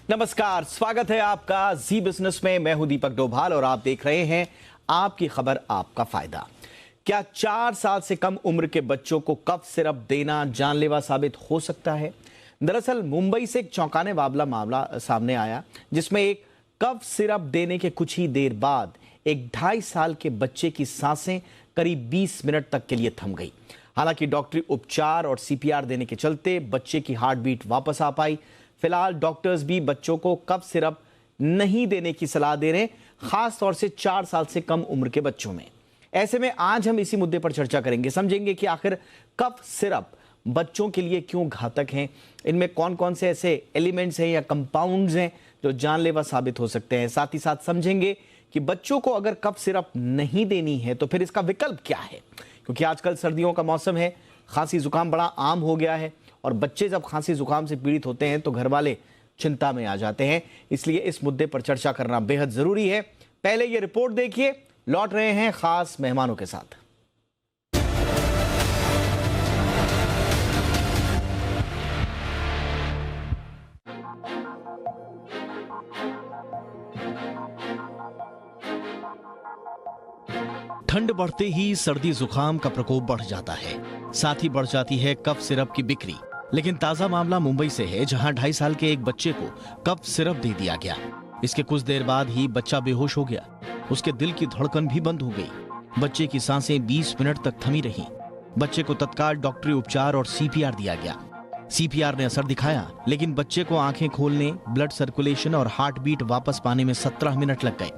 नमस्कार, स्वागत है आपका जी बिजनेस में। मैं हूं दीपक डोभाल और आप देख रहे हैं आपकी खबर आपका फायदा। क्या 4 साल से कम उम्र के बच्चों को कफ सिरप देना जानलेवा साबित हो सकता है? दरअसल मुंबई से एक चौंकाने वाला मामला सामने आया, जिसमें एक कफ सिरप देने के कुछ ही देर बाद एक 2.5 साल के बच्चे की सांसें करीब 20 मिनट तक के लिए थम गई। हालांकि डॉक्टरी उपचार और सीपीआर देने के चलते बच्चे की हार्ट बीट वापस आ पाई। फिलहाल डॉक्टर्स भी बच्चों को कफ सिरप नहीं देने की सलाह दे रहे हैं, खास तौर से 4 साल से कम उम्र के बच्चों में। ऐसे में आज हम इसी मुद्दे पर चर्चा करेंगे, समझेंगे कि आखिर कफ सिरप बच्चों के लिए क्यों घातक हैं, इनमें कौन कौन से ऐसे एलिमेंट्स हैं या कंपाउंड्स हैं जो जानलेवा साबित हो सकते हैं। साथ ही साथ समझेंगे कि बच्चों को अगर कफ सिरप नहीं देनी है तो फिर इसका विकल्प क्या है, क्योंकि आजकल सर्दियों का मौसम है, खांसी जुकाम बड़ा आम हो गया है और बच्चे जब खांसी जुकाम से पीड़ित होते हैं तो घर वाले चिंता में आ जाते हैं। इसलिए इस मुद्दे पर चर्चा करना बेहद जरूरी है। पहले ये रिपोर्ट देखिए, लौट रहे हैं खास मेहमानों के साथ। ठंड बढ़ते ही सर्दी जुकाम का प्रकोप बढ़ जाता है, साथ ही बढ़ जाती है कफ सिरप की बिक्री। लेकिन ताजा मामला मुंबई से है, जहां 2.5 साल के एक बच्चे को कफ सिरप दे दिया गया। इसके कुछ देर बाद ही बच्चा बेहोश हो गया, उसके दिल की धड़कन भी बंद हो गई। बच्चे की सांसें 20 मिनट तक थमी रहीं। बच्चे को तत्काल डॉक्टरी उपचार और सीपीआर दिया गया। सीपीआर ने असर दिखाया, लेकिन बच्चे को आंखें खोलने, ब्लड सर्कुलेशन और हार्ट बीट वापस पाने में 17 मिनट लग गए।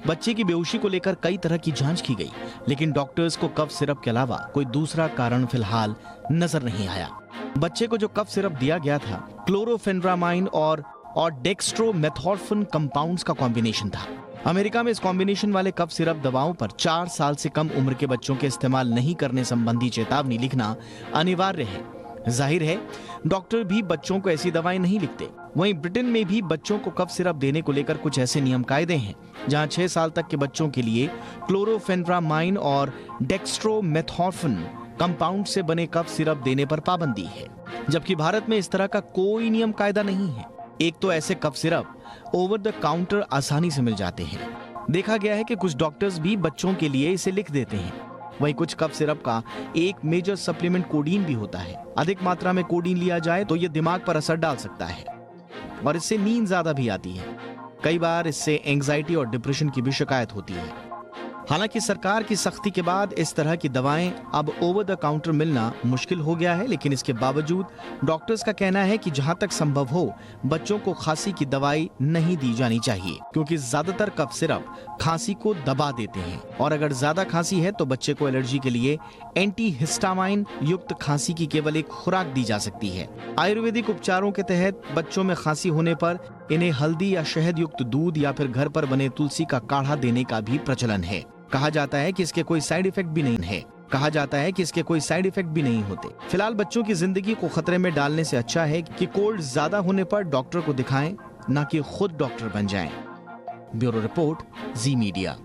बच्चे की बेहोशी को लेकर कई तरह की जांच की गई, लेकिन डॉक्टर्स को कफ सिरप के अलावा कोई दूसरा कारण फिलहाल नजर नहीं आया। बच्चे को जो कफ सिरप दिया गया था, क्लोरोफेनरामाइन और डेक्स्ट्रोमेथॉर्फिन कंपाउंड्स का कॉम्बिनेशन था। अमेरिका में इस कॉम्बिनेशन वाले कफ सिरप दवाओं पर 4 साल से कम उम्र के बच्चों के इस्तेमाल नहीं करने संबंधी चेतावनी लिखना अनिवार्य है। जाहिर है, डॉक्टर भी बच्चों को ऐसी दवाएं नहीं लिखते। वहीं ब्रिटेन में भी बच्चों को कफ सिरप देने को लेकर कुछ ऐसे नियम कायदे हैं, जहां 6 साल तक के बच्चों के लिए क्लोरोफेनरामाइन और डेक्स्ट्रोमेथॉर्फिन कंपाउंड से बने कफ सिरप देने पर पाबंदी है, जबकि भारत में इस तरह का कोई नियम कायदा नहीं है। एक तो ऐसे cough syrup over the counter आसानी से मिल जाते हैं। देखा गया है कि कुछ डॉक्टर्स भी बच्चों के लिए इसे लिख देते हैं। वहीं कुछ कफ सिरप का एक मेजर सप्लीमेंट कोडीन भी होता है। अधिक मात्रा में कोडीन लिया जाए तो यह दिमाग पर असर डाल सकता है और इससे नींद ज्यादा भी आती है। कई बार इससे एंजाइटी और डिप्रेशन की भी शिकायत होती है। हालांकि सरकार की सख्ती के बाद इस तरह की दवाएं अब ओवर द काउंटर मिलना मुश्किल हो गया है, लेकिन इसके बावजूद डॉक्टर्स का कहना है कि जहां तक संभव हो बच्चों को खांसी की दवाई नहीं दी जानी चाहिए, क्योंकि ज्यादातर कफ सिरप खांसी को दबा देते हैं और अगर ज्यादा खांसी है तो बच्चे को एलर्जी के लिए एंटी हिस्टामाइन युक्त खांसी की केवल एक खुराक दी जा सकती है। आयुर्वेदिक उपचारों के तहत बच्चों में खांसी होने पर इन्हें हल्दी या शहद युक्त दूध या फिर घर पर बने तुलसी का काढ़ा देने का भी प्रचलन है। कहा जाता है कि इसके कोई साइड इफेक्ट भी नहीं होते। फिलहाल बच्चों की जिंदगी को खतरे में डालने से अच्छा है कि कोल्ड ज्यादा होने पर डॉक्टर को दिखाएं, ना कि खुद डॉक्टर बन जाएं। ब्यूरो रिपोर्ट, जी मीडिया।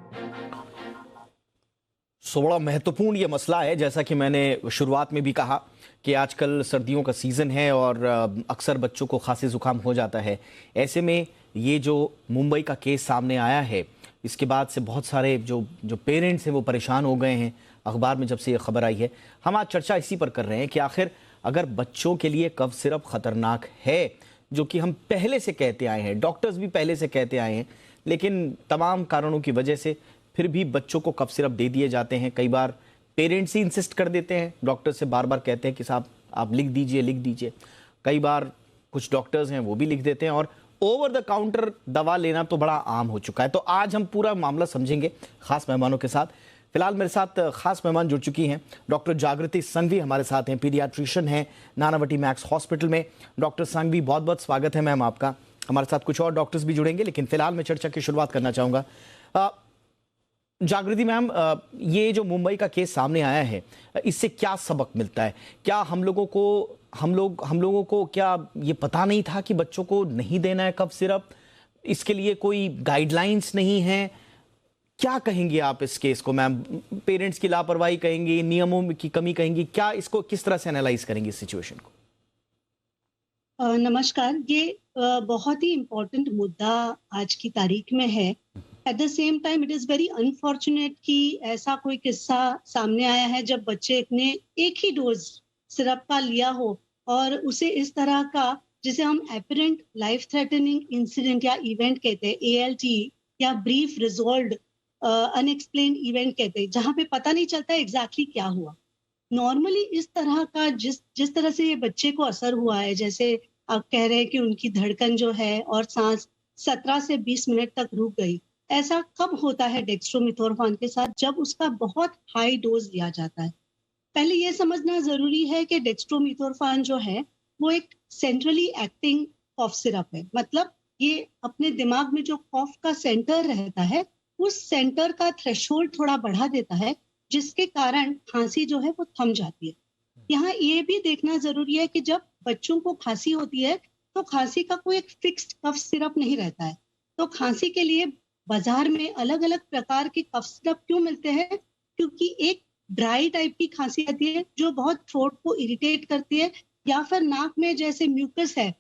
बड़ा महत्वपूर्ण ये मसला है, जैसा कि मैंने शुरुआत में भी कहा कि आजकल सर्दियों का सीजन है और अक्सर बच्चों को खांसी जुकाम हो जाता है। ऐसे में ये जो मुंबई का केस सामने आया है, इसके बाद से बहुत सारे जो पेरेंट्स हैं वो परेशान हो गए हैं। अखबार में जब से ये खबर आई है, हम आज चर्चा इसी पर कर रहे हैं कि आखिर अगर बच्चों के लिए कफ सिरप खतरनाक है, जो कि हम पहले से कहते आए हैं, डॉक्टर्स भी पहले से कहते आए हैं, लेकिन तमाम कारणों की वजह से फिर भी बच्चों को कफ सिरप दे दिए जाते हैं। कई बार पेरेंट्स ही इंसिस्ट कर देते हैं, डॉक्टर से बार बार कहते हैं कि साहब आप लिख दीजिए। कई बार कुछ डॉक्टर्स हैं वो भी लिख देते हैं और ओवर द काउंटर दवा लेना तो बड़ा आम हो चुका है। तो आज हम पूरा मामला समझेंगे खास मेहमानों के साथ। फिलहाल मेरे साथ खास मेहमान जुड़ चुकी हैं। डॉक्टर जागृति संघवी हमारे साथ हैं, पीडियाट्रिशियन हैं नानावटी मैक्स हॉस्पिटल में। डॉक्टर संघवी, बहुत बहुत स्वागत है मैम आपका। हमारे साथ कुछ और डॉक्टर्स भी जुड़ेंगे, लेकिन फिलहाल मैं चर्चा की शुरुआत करना चाहूँगा। जागृति मैम, ये जो मुंबई का केस सामने आया है, इससे क्या सबक मिलता है? क्या हम लोगों को क्या ये पता नहीं था कि बच्चों को नहीं देना है कफ सिरप? इसके लिए कोई गाइडलाइंस नहीं है? क्या कहेंगे आप इस केस को मैम? पेरेंट्स की लापरवाही कहेंगे, नियमों की कमी कहेंगी, क्या इसको किस तरह से एनालाइज करेंगे इस सिचुएशन को? नमस्कार। ये बहुत ही इम्पोर्टेंट मुद्दा आज की तारीख में है। At the same time it is very unfortunate कि ऐसा कोई किस्सा सामने आया है जब बच्चे ने एक ही डोज सिरप का लिया हो और उसे इस तरह का, जिसे हम एपरेंट लाइफ थ्रेटनिंग इंसिडेंट या इवेंट कहते हैं, ALT या ब्रीफ रिजॉल्व्ड अनएक्सप्लेन्ड इवेंट कहते हैं, जहाँ पे पता नहीं चलता एग्जैक्टली क्या हुआ। नॉर्मली इस तरह का जिस जिस तरह से ये बच्चे को असर हुआ है, जैसे आप कह रहे हैं कि उनकी धड़कन जो है और सांस 17 से 20 मिनट तक रुक गई, ऐसा कब होता है डेक्स्ट्रोमिथोरफान के साथ? जब उसका बहुत हाई डोज लिया जाता है। पहले ये समझना जरूरी है कि डेक्स्ट्रोमिथोरफान जो है वो एक सेंट्रली एक्टिंग कॉफ सिरप है। मतलब ये अपने दिमाग में जो कॉफ का सेंटर रहता है, उस सेंटर का थ्रेशोल्ड थोड़ा बढ़ा देता है, जिसके कारण खांसी जो है वो थम जाती है। यहाँ ये भी देखना जरूरी है कि जब बच्चों को खांसी होती है तो खांसी का कोई एक फिक्स्ड कफ सिरप नहीं रहता है। तो खांसी के लिए बाजार में अलग अलग प्रकार के कफ सिरप क्यों मिलते हैं? क्योंकि एक ड्राई टाइप की खांसी आती है जो बहुत थ्रोट को इरिटेट करती है, या फिर नाक में जैसे म्यूकस है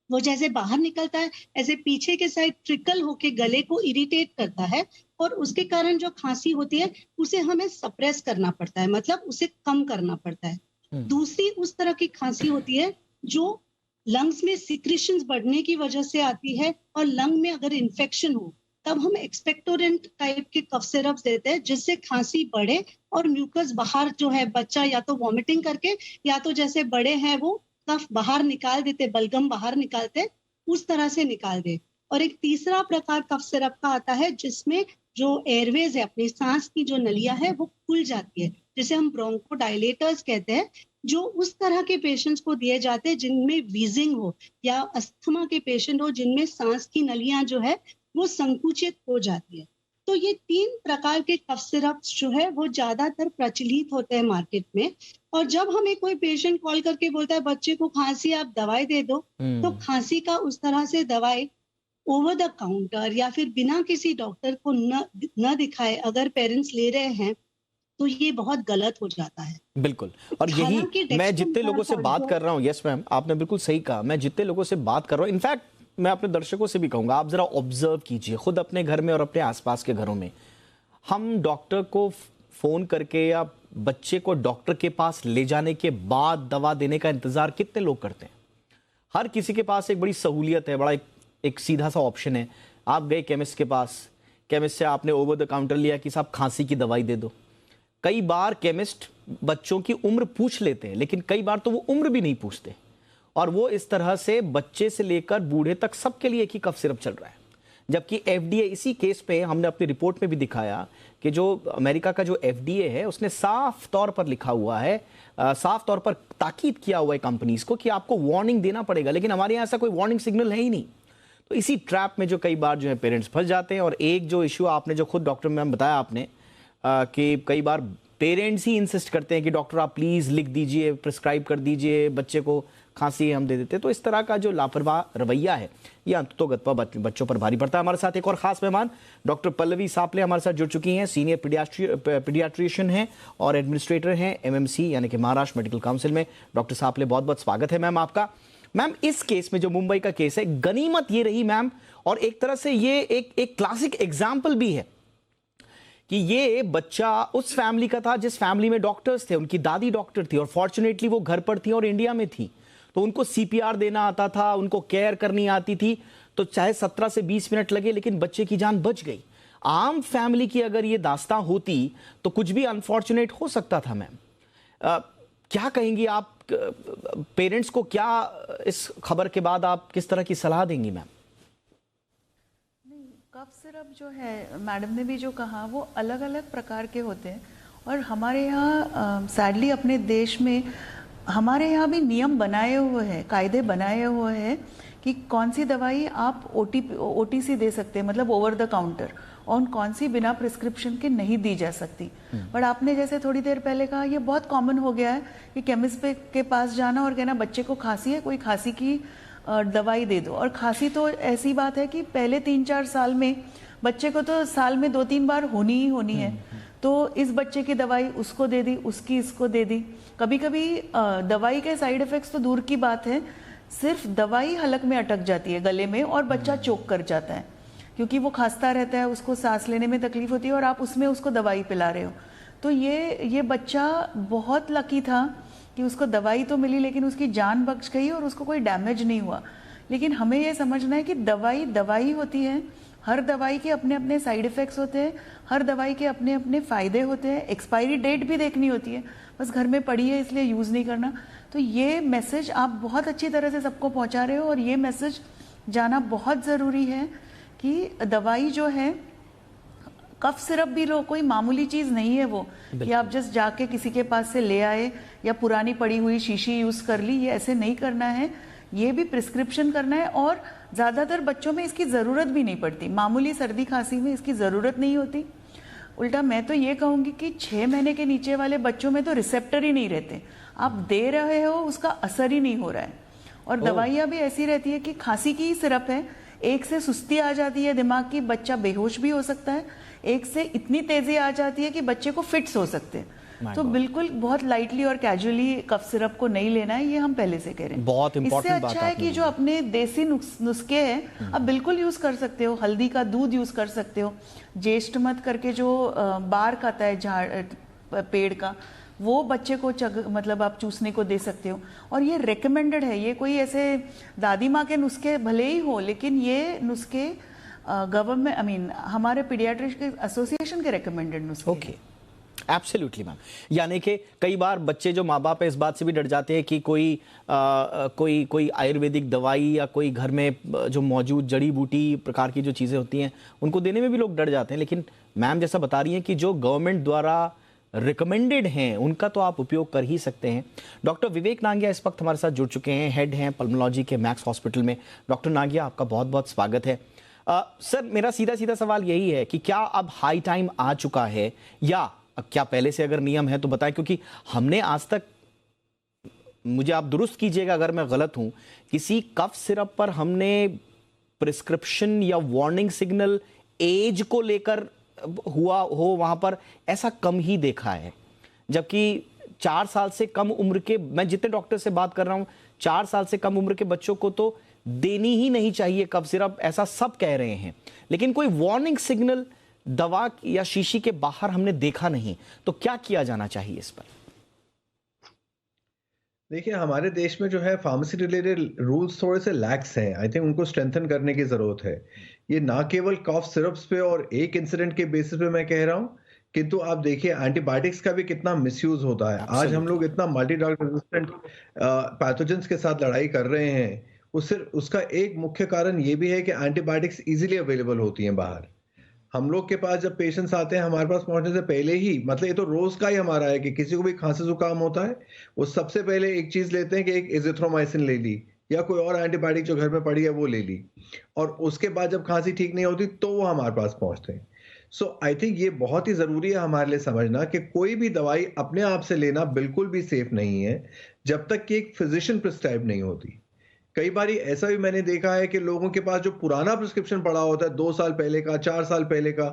वो जैसे बाहर निकलता है, ऐसे पीछे के साइड ट्रिकल होके गले को इरिटेट करता है, और उसके कारण जो खांसी होती है उसे हमें सप्रेस करना पड़ता है, मतलब उसे कम करना पड़ता है। दूसरी उस तरह की खांसी होती है जो लंग्स में सिक्रीशंस बढ़ने की वजह से आती है, और लंग में अगर इन्फेक्शन हो तब हम एक्सपेक्टोरेंट टाइप के कफ सिरप्स देते हैं, जिससे खांसी बढ़े और म्यूकस बाहर जो है, बच्चा या तो वॉमिटिंग करके या तो जैसे बड़े हैं वो कफ बाहर निकाल देते, बलगम बाहर निकालते, उस तरह से निकाल दे। और एक तीसरा प्रकार कफ सिरप का आता है जिसमें जो एयरवेज है, अपनी सांस की जो नलियां है वो खुल जाती है, जिसे हम ब्रोंकोडायलेटर्स कहते हैं, जो उस तरह के पेशेंट्स को दिए जाते हैं जिनमें वीजिंग हो या अस्थमा के पेशेंट हो, जिनमें सांस की नलियां जो है वो संकुचित हो जाती है। तो ये 3 प्रकार के कफ सिरप्स जो है वो ज्यादातर प्रचलित होते हैं मार्केट में। और जब हमें कोई पेशेंट कॉल करके बोलता है बच्चे को खांसी, आप दवाई दे दो, तो खांसी का उस तरह से दवाई ओवर द काउंटर या फिर बिना किसी डॉक्टर को न दिखाए अगर पेरेंट्स ले रहे हैं, तो ये बहुत गलत हो जाता है। बिल्कुल। और यही मैं जितने लोगों से बात कर रहा हूँ, यस मैम, आपने बिल्कुल सही कहा, मैं जितने लोगों से बात कर रहा हूँ, इनफैक्ट मैं अपने दर्शकों से भी कहूंगा, आप जरा ऑब्जर्व कीजिए खुद अपने घर में और अपने आसपास के घरों में। हम डॉक्टर को फोन करके या बच्चे को डॉक्टर के पास ले जाने के बाद दवा देने का इंतजार कितने लोग करते हैं? हर किसी के पास एक बड़ी सहूलियत है, बड़ा एक सीधा सा ऑप्शन है। आप गए केमिस्ट के पास, केमिस्ट से आपने ओवर द काउंटर लिया कि साहब खांसी की दवाई दे दो। कई बार केमिस्ट बच्चों की उम्र पूछ लेते हैं, लेकिन कई बार तो वो उम्र भी नहीं पूछते, और वो इस तरह से बच्चे से लेकर बूढ़े तक सबके लिए एक ही कफ सिरप चल रहा है। जबकि FDA, इसी केस पे हमने अपनी रिपोर्ट में भी दिखाया कि जो अमेरिका का जो FDA है उसने साफ तौर पर लिखा हुआ है, साफ तौर पर ताकीद किया हुआ है कंपनीज को कि आपको वार्निंग देना पड़ेगा, लेकिन हमारे यहाँ ऐसा कोई वार्निंग सिग्नल है ही नहीं। तो इसी ट्रैप में जो कई बार जो है पेरेंट्स फंस जाते हैं। और एक जो इशू आपने जो खुद डॉक्टर मैम बताया आपने कि कई बार पेरेंट्स ही इंसिस्ट करते हैं कि डॉक्टर आप प्लीज लिख दीजिए, प्रिस्क्राइब कर दीजिए, बच्चे को खांसी हम दे देते हैं। तो इस तरह का जो लापरवाह रवैया है ये अंततोगत्वा बच्चों पर भारी पड़ता है। हमारे साथ एक और खास मेहमान डॉक्टर पल्लवी सापले हमारे साथ जुड़ चुकी हैं। सीनियर पीडियाट्रिशियन हैं और एडमिनिस्ट्रेटर हैं MMC यानी कि महाराष्ट्र मेडिकल काउंसिल में। डॉक्टर सापले, बहुत बहुत स्वागत है मैम आपका। मैम, इस केस में जो मुंबई का केस है, गनीमत ये रही मैम, और एक तरह से ये एक क्लासिक एग्जाम्पल भी है कि ये बच्चा उस फैमिली का था जिस फैमिली में डॉक्टर्स थे, उनकी दादी डॉक्टर थी और फॉर्चुनेटली वो घर पर थी और इंडिया में थी, तो उनको CPR देना आता था, उनको केयर करनी आती थी, तो चाहे 17 से 20 मिनट लगे लेकिन बच्चे की जान बच गई। आम फैमिली की अगर ये दास्तां होती तो कुछ भी अनफॉर्चुनेट हो सकता था। मैम, क्या कहेंगी आप पेरेंट्स को? क्या इस खबर के बाद आप किस तरह की सलाह देंगी मैम? कफ सिरप जो है, मैडम ने भी जो कहा, वो अलग अलग प्रकार के होते हैं। और हमारे यहाँ सैडली अपने देश में हमारे यहाँ भी नियम बनाए हुए हैं, कायदे बनाए हुए हैं कि कौन सी दवाई आप OTC दे सकते हैं, मतलब ओवर द काउंटर, और कौन सी बिना प्रिस्क्रिप्शन के नहीं दी जा सकती। बट आपने जैसे थोड़ी देर पहले कहा, ये बहुत कॉमन हो गया है कि केमिस्ट के पास जाना और कहना बच्चे को खांसी है, कोई खांसी की दवाई दे दो। और खांसी तो ऐसी बात है कि पहले 3-4 साल में बच्चे को तो साल में 2-3 बार होनी ही होनी है, तो इस बच्चे की दवाई उसको दे दी, उसकी इसको दे दी। कभी कभी दवाई के साइड इफेक्ट्स तो दूर की बात है, सिर्फ दवाई हलक में अटक जाती है गले में और बच्चा चोक कर जाता है, क्योंकि वो खांसता रहता है, उसको सांस लेने में तकलीफ होती है और आप उसमें उसको दवाई पिला रहे हो। तो ये बच्चा बहुत लकी था कि उसको दवाई तो मिली लेकिन उसकी जान बच गई और उसको कोई डैमेज नहीं हुआ। लेकिन हमें ये समझना है कि दवाई दवाई होती है, हर दवाई के अपने अपने साइड इफ़ेक्ट्स होते हैं, हर दवाई के अपने अपने फ़ायदे होते हैं, एक्सपायरी डेट भी देखनी होती है, बस घर में पड़ी है इसलिए यूज़ नहीं करना। तो ये मैसेज आप बहुत अच्छी तरह से सबको पहुंचा रहे हो और ये मैसेज जाना बहुत ज़रूरी है कि दवाई जो है, कफ सिरप भी लो, कोई मामूली चीज़ नहीं है वो कि आप जस्ट जाके किसी के पास से ले आए या पुरानी पड़ी हुई शीशी यूज़ कर ली, ये ऐसे नहीं करना है, ये भी प्रिस्क्रिप्शन करना है। और ज़्यादातर बच्चों में इसकी ज़रूरत भी नहीं पड़ती, मामूली सर्दी खांसी में इसकी ज़रूरत नहीं होती। उल्टा मैं तो ये कहूँगी कि 6 महीने के नीचे वाले बच्चों में तो रिसेप्टर ही नहीं रहते, आप दे रहे हो उसका असर ही नहीं हो रहा है। और दवाइयाँ भी ऐसी रहती है कि खांसी की ही सिरप है, एक से सुस्ती आ जाती है दिमाग की, बच्चा बेहोश भी हो सकता है, एक से इतनी तेज़ी आ जाती है कि बच्चे को फिट्स हो सकते हैं। तो बिल्कुल बहुत लाइटली और कैजुअली कफ सिरप को नहीं लेना है, ये हम पहले से कह रहे हैं। बहुत इंपॉर्टेंट बात अच्छा है कि जो अपने देसी नुस्खे हैं आप बिल्कुल यूज़ कर सकते हो, हल्दी का दूध यूज़ कर सकते हो, ज्येष्ठ मत करके जो बार्क आता है झाड़ पेड़ का, वो बच्चे को मतलब आप चूसने को दे सकते हो। और ये रेकमेंडेड है, ये कोई ऐसे दादी माँ के नुस्खे भले ही हो, लेकिन ये नुस्खे गवर्नमेंट हमारे पीडियाट्रिक एसोसिएशन के रेकमेंडेड नुस्खे। Okay, absolutely ma'am. यानी कि कई बार बच्चे जो माँ बाप है इस बात से भी डर जाते हैं कि कोई आयुर्वेदिक दवाई या कोई घर में जो मौजूद जड़ी बूटी प्रकार की जो चीज़ें होती हैं उनको देने में भी लोग डर जाते हैं। लेकिन मैम जैसा बता रही हैं कि जो गवर्नमेंट द्वारा रिकमेंडेड हैं उनका तो आप उपयोग कर ही सकते हैं। डॉक्टर विवेक नागिया इस वक्त हमारे साथ जुड़ चुके हैं, हेड हैं पल्मोलॉजी के मैक्स हॉस्पिटल में। डॉक्टर नागिया, आपका बहुत बहुत स्वागत है। सर, मेरा सीधा सीधा सवाल यही है कि क्या अब हाई टाइम आ चुका है या क्या पहले से अगर नियम है तो बताएं, क्योंकि हमने आज तक, मुझे आप दुरुस्त कीजिएगा अगर मैं गलत हूं, किसी कफ सिरप पर हमने प्रिस्क्रिप्शन या वार्निंग सिग्नल एज को लेकर हुआ हो वहां पर ऐसा कम ही देखा है। जबकि 4 साल से कम उम्र के, मैं जितने डॉक्टर से बात कर रहा हूं, 4 साल से कम उम्र के बच्चों को तो देनी ही नहीं चाहिए कफ सिरप, ऐसा सब कह रहे हैं। लेकिन कोई वार्निंग सिग्नल दवा या शीशी के बाहर हमने देखा नहीं, तो क्या किया जाना चाहिए इस पर? देखिए, हमारे देश में जो है फार्मेसी रिलेटेड रूल्स थोड़े से लैक्स हैं। आई थिंक उनको स्ट्रेंथन करने की जरूरत है। ये ना केवल कफ सिरप्स पे और एक इंसिडेंट के बेसिस पे मैं कह रहा हूँ, किंतु आप देखिए एंटीबायोटिक्स का भी कितना मिसयूज होता है। आज हम लोग इतना मल्टी ड्रग रेजिस्टेंट पैथोजेंस के साथ लड़ाई कर रहे हैं, उसका एक मुख्य कारण ये भी है कि एंटीबायोटिक्स इजीली अवेलेबल होती हैं बाहर। हम लोग के पास जब पेशेंट्स आते हैं, हमारे पास पहुंचने से पहले ही, मतलब ये तो रोज का ही हमारा है कि किसी को भी खांसी जुकाम होता है, वो सबसे पहले एक चीज लेते हैं कि एक एजिथ्रोमाइसिन ले ली या कोई और एंटीबायोटिक जो घर में पड़ी है वो ले ली, और उसके बाद जब खांसी ठीक नहीं होती तो वो हमारे पास पहुंचते हैं। सो आई थिंक ये बहुत ही जरूरी है हमारे लिए समझना कि कोई भी दवाई अपने आप से लेना बिल्कुल भी सेफ नहीं है जब तक कि एक फिजिशियन प्रिस्क्राइब नहीं होती। कई बार ऐसा भी मैंने देखा है कि लोगों के पास जो पुराना प्रिस्क्रिप्शन पड़ा होता है 2 साल पहले का, 4 साल पहले का,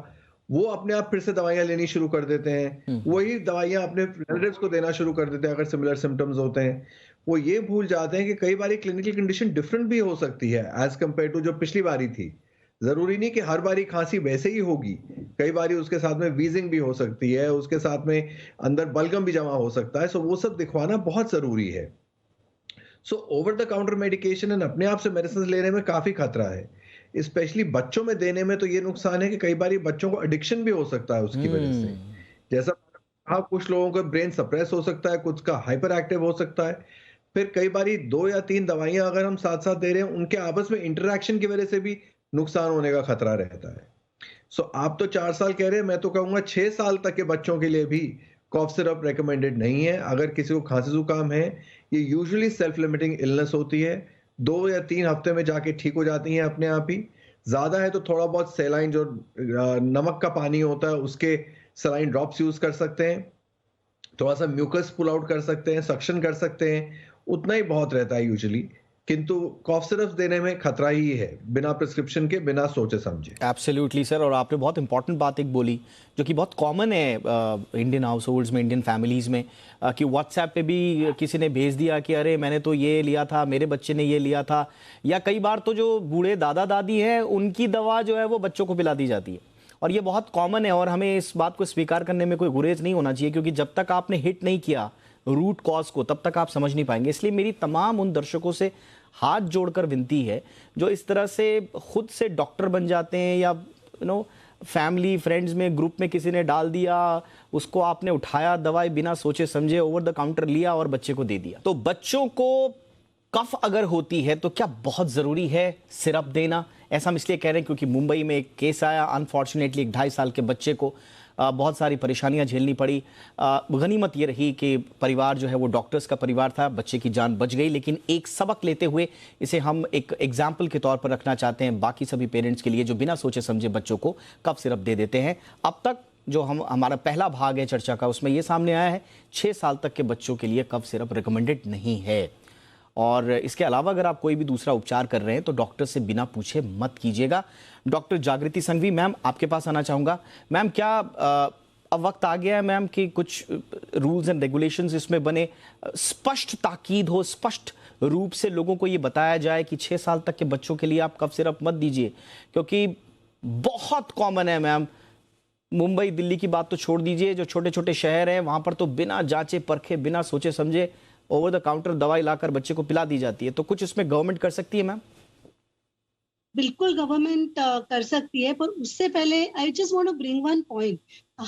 वो अपने आप फिर से दवाइयां लेनी शुरू कर देते हैं। वही दवाइयां अपने रिलेटिव्स को देना शुरू कर देते हैं अगर सिमिलर सिम्टम्स होते हैं। वो ये भूल जाते हैं कि कई बार क्लिनिकल कंडीशन डिफरेंट भी हो सकती है एज कम्पेयर टू जो पिछली बारी थी। जरूरी नहीं कि हर बारी खांसी वैसे ही होगी, कई बारी उसके साथ में वीजिंग भी हो सकती है, उसके साथ में अंदर बलगम भी जमा हो सकता है। सो वो सब दिखवाना बहुत जरूरी है। So over the counter medication and अपने आप से मेडिसिन लेने में काफी खतरा है। स्पेशली बच्चों में देने में तो ये नुकसान है कि कई बार बच्चों को एडिक्शन भी हो सकता है उसकी वजह से। जैसा कुछ लोगों का ब्रेन सप्रेस हो सकता है, कुछ का हाइपर एक्टिव हो सकता है। फिर कई बार 2 या 3 दवाइयां अगर हम साथ साथ दे रहे हैं, उनके आपस में इंटरेक्शन की वजह से भी नुकसान होने का खतरा रहता है। सो आप तो 4 साल कह रहे हैं, मैं तो कहूंगा 6 साल तक के बच्चों के लिए भी कॉफ सिरप रेकमेंडेड नहीं है। अगर किसी को खांसी जुकाम है, ये यूजुअली सेल्फ लिमिटिंग इलनेस होती है, 2 या 3 हफ्ते में जाके ठीक हो जाती हैं अपने आप ही। ज्यादा है तो थोड़ा बहुत सेलाइन, जो नमक का पानी होता है, उसके सेलाइन ड्रॉप्स यूज कर सकते हैं, थोड़ा सा म्यूकस पुल आउट कर सकते हैं, सक्शन कर सकते हैं, उतना ही बहुत रहता है यूजुअली। किंतु कॉफ सिरप देने में खतरा ही है, बिना प्रिस्क्रिप्शन के, बिना सोचे समझे। एब्सोल्युटली सर, और आपने बहुत इंपॉर्टेंट बात एक बोली जो कि बहुत कॉमन है इंडियन हाउस होल्ड्स में, इंडियन फैमिलीज में, कि व्हाट्सएप पे भी किसी ने भेज दिया कि अरे मैंने तो ये लिया था, मेरे बच्चे ने ये लिया था, या कई बार तो जो बूढ़े दादा दादी हैं उनकी दवा जो है वो बच्चों को पिला दी जाती है, और ये बहुत कॉमन है। और हमें इस बात को स्वीकार करने में कोई गुरेज नहीं होना चाहिए, क्योंकि जब तक आपने हिट नहीं किया रूट कॉज को तब तक आप समझ नहीं पाएंगे। इसलिए मेरी तमाम उन दर्शकों से हाथ जोड़कर विनती है जो इस तरह से खुद से डॉक्टर बन जाते हैं, या फैमिली फ्रेंड्स में ग्रुप में किसी ने डाल दिया, उसको आपने उठाया, दवाई बिना सोचे समझे ओवर द काउंटर लिया और बच्चे को दे दिया। तो बच्चों को कफ अगर होती है तो क्या बहुत ज़रूरी है सिरप देना? ऐसा हम इसलिए कह रहे हैं क्योंकि मुंबई में एक केस आया, अनफॉर्चुनेटली एक 2.5 साल के बच्चे को बहुत सारी परेशानियां झेलनी पड़ी। गनीमत ये रही कि परिवार जो है वो डॉक्टर्स का परिवार था, बच्चे की जान बच गई। लेकिन एक सबक लेते हुए इसे हम एक एग्जाम्पल के तौर पर रखना चाहते हैं बाकी सभी पेरेंट्स के लिए जो बिना सोचे समझे बच्चों को कफ सिरप दे देते हैं। अब तक जो हमारा पहला भाग है चर्चा का, उसमें यह सामने आया है 6 साल तक के बच्चों के लिए कफ सिरप रिकमेंडेड नहीं है। और इसके अलावा अगर आप कोई भी दूसरा उपचार कर रहे हैं तो डॉक्टर से बिना पूछे मत कीजिएगा। डॉक्टर जागृति संघवी मैम, आपके पास आना चाहूँगा। मैम, क्या अब वक्त आ गया है मैम कि कुछ रूल्स एंड रेगुलेशंस इसमें बने, स्पष्ट ताकीद हो, स्पष्ट रूप से लोगों को ये बताया जाए कि 6 साल तक के बच्चों के लिए आप कफ सिरप मत दीजिए? क्योंकि बहुत कॉमन है मैम, मुंबई दिल्ली की बात तो छोड़ दीजिए, जो छोटे छोटे शहर हैं वहाँ पर तो बिना जांचे परखे, बिना सोचे समझे ओवर द काउंटर दवाई लाकर बच्चे को पिला दी जाती है। तो कुछ इसमें गवर्नमेंट कर सकती है मैम? बिल्कुल गवर्नमेंट कर सकती है, पर उससे पहले I just want to bring one point.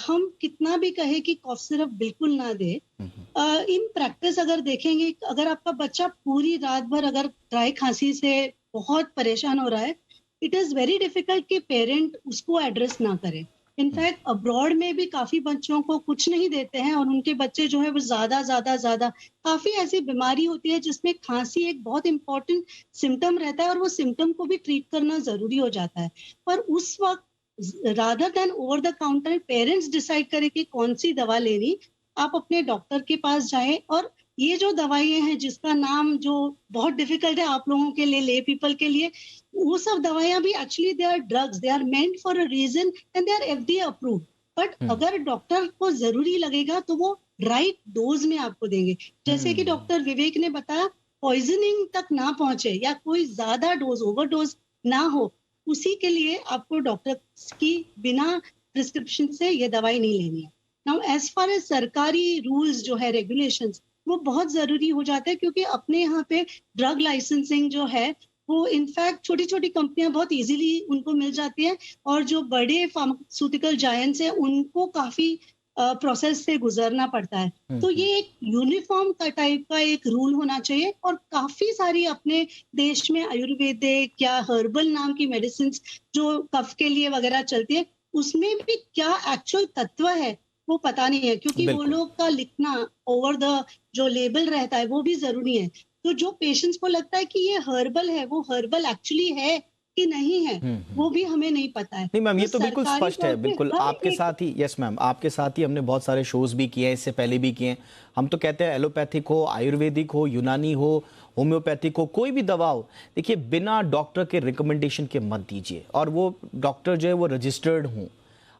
हम कितना भी कहे कि कॉफ सिरप बिल्कुल ना दे, इन प्रैक्टिस अगर देखेंगे, अगर आपका बच्चा पूरी रात भर अगर ड्राई खांसी से बहुत परेशान हो रहा है, इट इज वेरी डिफिकल्ट कि पेरेंट उसको एड्रेस ना करे। इनफैक्ट अब्रॉड में भी काफी बच्चों को कुछ नहीं देते हैं और उनके बच्चे जो है वो ज्यादा काफी ऐसी बीमारी होती है जिसमें खांसी एक बहुत इंपॉर्टेंट सिम्टम रहता है और वो सिम्टम को भी ट्रीट करना जरूरी हो जाता है। पर उस वक्त rather than over the counter parents decide करें कि कौन सी दवा लेनी, आप अपने डॉक्टर के पास जाएं। और ये जो दवाइयां हैं जिसका नाम जो बहुत डिफिकल्ट है आप लोगों के लिए, ले पीपल के लिए, वो सब दवाइयां भी actually they are drugs, they are meant for a reason and they are FDA approved. But अगर डॉक्टर को जरूरी लगेगा तो वो राइट डोज में आपको देंगे। जैसे कि डॉक्टर विवेक ने बताया, पॉइजनिंग तक ना पहुंचे या कोई ज्यादा डोज, ओवरडोज ना हो, उसी के लिए आपको डॉक्टर की बिना प्रिस्क्रिप्शन से ये दवाई नहीं लेनी है। नाउ एज फार एज सरकारी रूल्स जो है, रेगुलेशंस, वो बहुत जरूरी हो जाता है क्योंकि अपने यहाँ पे ड्रग लाइसेंसिंग जो है वो इनफैक्ट छोटी छोटी कंपनियां बहुत इजीली उनको मिल जाती है, और जो बड़े फार्मास्यूटिकल जायंट्स हैं उनको काफी प्रोसेस से गुजरना पड़ता है। तो ये एक यूनिफॉर्म टाइप का एक रूल होना चाहिए। और काफी सारी अपने देश में आयुर्वेदिक या हर्बल नाम की मेडिसिन जो कफ के लिए वगैरह चलती है, उसमें भी क्या एक्चुअल तत्व है वो पता नहीं है, क्योंकि वो लोग का लिखना ओवर द जो लेबल रहता है वो भी जरूरी है। तो जो पेशेंट्स को लगता है कि ये हर्बल है, वो हर्बल एक्चुअली है कि नहीं है, वो भी हमें नहीं पता है। नहीं मैम, ये तो बिल्कुल स्पष्ट है। बिल्कुल आपके साथ ही, यस मैम, आपके साथ ही हमने बहुत सारे शोज भी किए हैं, इससे पहले भी किए हैं। हम तो कहते हैं एलोपैथिक हो, आयुर्वेदिक हो, यूनानी हो, होम्योपैथिक हो, कोई भी दवा हो, देखिए बिना डॉक्टर के रिकमेंडेशन के मत दीजिए। और वो डॉक्टर जो है वो रजिस्टर्ड हों,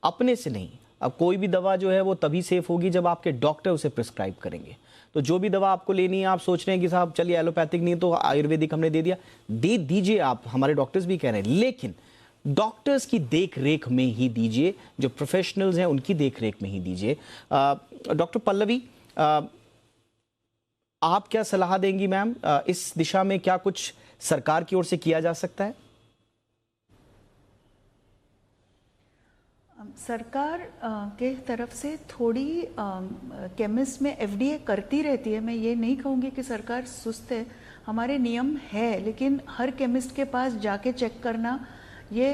अपने से नहीं। अब कोई भी दवा जो है वो तभी सेफ होगी जब आपके डॉक्टर उसे प्रिस्क्राइब करेंगे। तो जो भी दवा आपको लेनी है, आप सोच रहे हैं कि साहब चलिए एलोपैथिक नहीं तो आयुर्वेदिक हमने दे दिया, दे दीजिए आप, हमारे डॉक्टर्स भी कह रहे हैं, लेकिन डॉक्टर्स की देख रेख में ही दीजिए, जो प्रोफेशनल्स हैं उनकी देख रेख में ही दीजिए। डॉक्टर पल्लवी, आप क्या सलाह देंगी मैम, इस दिशा में क्या कुछ सरकार की ओर से किया जा सकता है? सरकार के तरफ से थोड़ी केमिस्ट में FDA करती रहती है। मैं ये नहीं कहूँगी कि सरकार सुस्त है, हमारे नियम है, लेकिन हर केमिस्ट के पास जाके चेक करना ये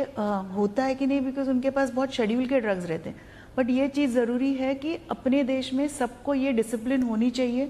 होता है कि नहीं, बिकॉज उनके पास बहुत शेड्यूल के ड्रग्स रहते हैं। बट ये चीज़ ज़रूरी है कि अपने देश में सबको ये डिसिप्लिन होनी चाहिए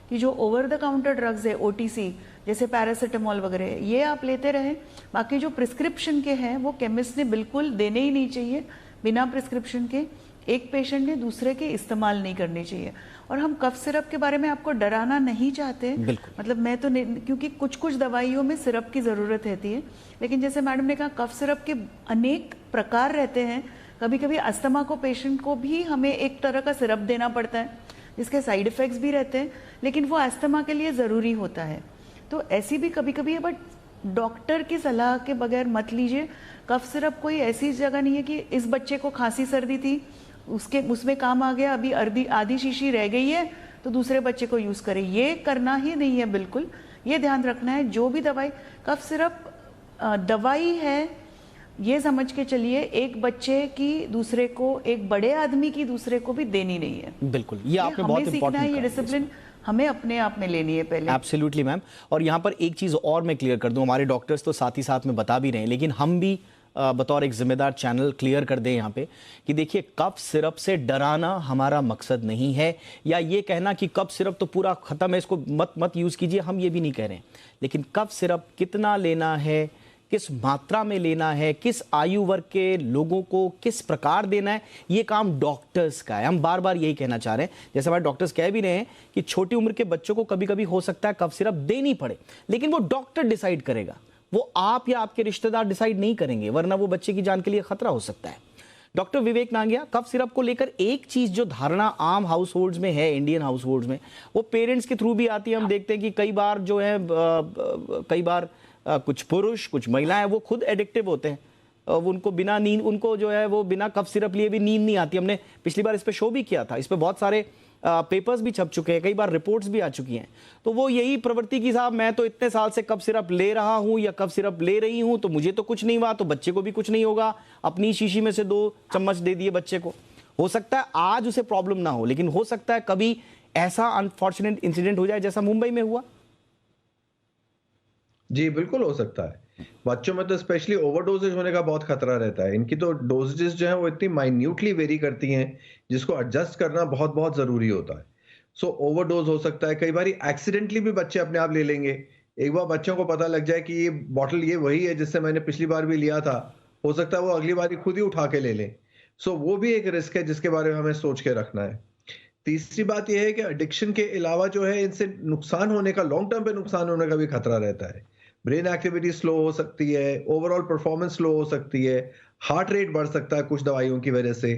कि जो ओवर द काउंटर ड्रग्स है, OTC जैसे पैरासीटामोल वगैरह, ये आप लेते रहें। बाकी जो प्रिस्क्रिप्शन के हैं वो केमिस्ट ने बिल्कुल देने ही नहीं चाहिए बिना प्रिस्क्रिप्शन के, एक पेशेंट ने दूसरे के इस्तेमाल नहीं करनी चाहिए। और हम कफ सिरप के बारे में आपको डराना नहीं चाहते, मतलब मैं तो क्योंकि कुछ कुछ दवाइयों में सिरप की ज़रूरत रहती है, लेकिन जैसे मैडम ने कहा कफ सिरप के अनेक प्रकार रहते हैं। कभी कभी अस्थमा को पेशेंट को भी हमें एक तरह का सिरप देना पड़ता है जिसके साइड इफ़ेक्ट्स भी रहते हैं, लेकिन वो अस्थमा के लिए ज़रूरी होता है। तो ऐसी भी कभी कभी है, बट डॉक्टर की सलाह के बगैर मत लीजिए। कफ सिरप कोई ऐसी जगह नहीं है कि इस बच्चे को खांसी सर्दी थी उसमें काम आ गया, अभी आधी शीशी रह गई है तो दूसरे बच्चे को यूज़ करें, ये करना ही नहीं है। बिल्कुल ये ध्यान रखना है, जो भी दवाई, कफ सिरप दवाई है ये समझ के चलिए, एक बच्चे की दूसरे को, एक बड़े आदमी की दूसरे को भी देनी नहीं है। बिल्कुल, ये आपने बहुत इंपॉर्टेंट कहा, ये डिसिप्लिन हमें अपने आप में लेनी है पहले। Absolutely ma'am. और यहाँ पर एक चीज़ और मैं क्लियर कर दूं, हमारे डॉक्टर्स तो साथ ही साथ में बता भी रहे हैं, लेकिन हम भी बतौर एक जिम्मेदार चैनल क्लियर कर दें यहाँ पे कि देखिए, कफ सिरप से डराना हमारा मकसद नहीं है, या ये कहना कि कफ सिरप तो पूरा ख़त्म है, इसको मत यूज़ कीजिए, हम ये भी नहीं कह रहे हैं। लेकिन कफ सिरप कितना लेना है, किस मात्रा में लेना है, किस आयु वर्ग के लोगों को किस प्रकार देना है, ये काम डॉक्टर्स का है। हम बार बार यही कहना चाह रहे हैं, जैसे हमारे डॉक्टर्स कह भी रहे हैं कि छोटी उम्र के बच्चों को कभी कभी हो सकता है कफ सिरप देनी पड़े, लेकिन वो डॉक्टर डिसाइड करेगा, वो आप या आपके रिश्तेदार डिसाइड नहीं करेंगे, वरना वो बच्चे की जान के लिए खतरा हो सकता है। Doctor Vivek Nangia, cough syrup को लेकर एक चीज जो धारणा आम हाउस होल्ड्स में है, इंडियन हाउस होल्ड्स में, वो पेरेंट्स के थ्रू भी आती है। हम देखते हैं कि कई बार जो है कुछ पुरुष, कुछ महिलाएं, वो खुद एडिक्टिव होते हैं, उनको बिना नींद, उनको जो है वो बिना कफ सिरप लिए भी नींद नहीं आती। हमने पिछली बार इस पे शो भी किया था, इस पे बहुत सारे पेपर्स भी छप चुके हैं, कई बार रिपोर्ट्स भी आ चुकी हैं। तो वो यही प्रवृत्ति की, साहब मैं तो इतने साल से कफ सिरप ले रहा हूं या कफ सिरप ले रही हूं, तो मुझे तो कुछ नहीं हुआ, तो बच्चे को भी कुछ नहीं होगा, अपनी शीशी में से 2 चम्मच दे दिए बच्चे को। हो सकता है आज उसे प्रॉब्लम ना हो, लेकिन हो सकता है कभी ऐसा अनफॉर्चुनेट इंसिडेंट हो जाए जैसा मुंबई में हुआ। जी बिल्कुल हो सकता है। बच्चों में तो स्पेशली ओवरडोजेज होने का बहुत खतरा रहता है। इनकी तो डोजेज जो है वो इतनी माइन्यूटली वेरी करती हैं, जिसको एडजस्ट करना बहुत बहुत जरूरी होता है। सो ओवरडोज हो सकता है, कई बार एक्सीडेंटली भी बच्चे अपने आप ले लेंगे। एक बार बच्चों को पता लग जाए कि ये बॉटल ये वही है जिससे मैंने पिछली बार भी लिया था, हो सकता है वो अगली बार खुद ही उठा के ले लें। सो वो भी एक रिस्क है जिसके बारे में हमें सोच के रखना है। तीसरी बात यह है कि एडिक्शन के अलावा जो है इनसे नुकसान होने का, लॉन्ग टर्म पे नुकसान होने का भी खतरा रहता है। ब्रेन एक्टिविटी स्लो हो सकती है, ओवरऑल परफॉर्मेंस स्लो हो सकती है, हार्ट रेट बढ़ सकता है कुछ दवाइयों की वजह से,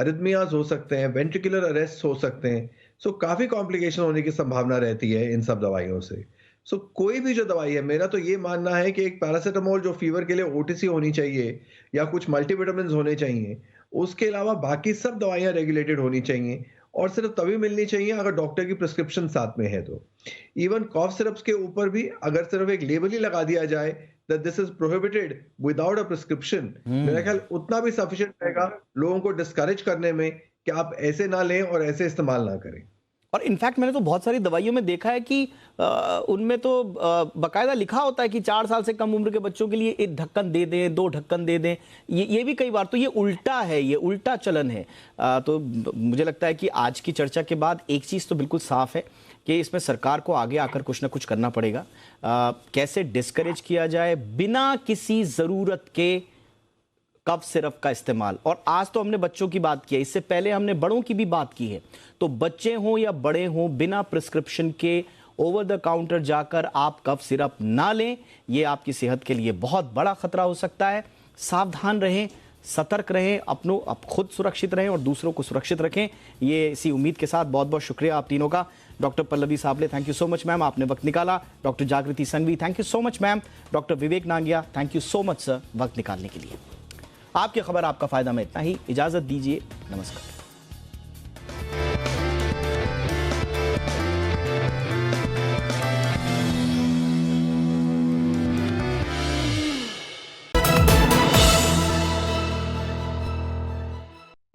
अरिथमियाज हो सकते हैं, वेंट्रिकुलर अरेस्ट हो सकते हैं। सो काफी कॉम्प्लिकेशन होने की संभावना रहती है इन सब दवाइयों से। सो कोई भी जो दवाई है, मेरा तो ये मानना है कि एक पैरासीटामोल जो फीवर के लिए ओटीसी होनी चाहिए या कुछ मल्टीविटामिन होने चाहिए, उसके अलावा बाकी सब दवाइयां रेगुलेटेड होनी चाहिए, और सिर्फ तभी मिलनी चाहिए अगर डॉक्टर की प्रिस्क्रिप्शन साथ में है। तो इवन कॉफ सिरप्स के ऊपर भी अगर सिर्फ एक लेबल ही लगा दिया जाए that this is prohibited without a prescription, मेरा ख्याल उतना भी सफिशिएंट रहेगा लोगों को डिस्करेज करने में कि आप ऐसे ना लें और ऐसे इस्तेमाल ना करें। और इनफैक्ट मैंने तो बहुत सारी दवाइयों में देखा है कि उनमें तो बाकायदा लिखा होता है कि 4 साल से कम उम्र के बच्चों के लिए 1 ढक्कन दे दें, 2 ढक्कन दे दें। ये भी कई बार तो ये उल्टा है, ये उल्टा चलन है। तो मुझे लगता है कि आज की चर्चा के बाद एक चीज़ तो बिल्कुल साफ है कि इसमें सरकार को आगे आकर कुछ ना कुछ करना पड़ेगा। कैसे डिस्करेज किया जाए बिना किसी ज़रूरत के कफ सिरप का इस्तेमाल। और आज तो हमने बच्चों की बात की है, इससे पहले हमने बड़ों की भी बात की है। तो बच्चे हों या बड़े हों, बिना प्रिस्क्रिप्शन के ओवर द काउंटर जाकर आप कफ सिरप ना लें, ये आपकी सेहत के लिए बहुत बड़ा खतरा हो सकता है। सावधान रहें, सतर्क रहें, आप खुद सुरक्षित रहें और दूसरों को सुरक्षित रखें। ये इसी उम्मीद के साथ बहुत बहुत शुक्रिया आप तीनों का। Doctor Pallavi Sable, thank you so much ma'am, आपने वक्त निकाला। Doctor Jagruti Sanghvi, thank you so much ma'am. Doctor Vivek Nangia, thank you so much sir वक्त निकालने के लिए। आपकी खबर आपका फायदा में इतना ही, इजाजत दीजिए, नमस्कार।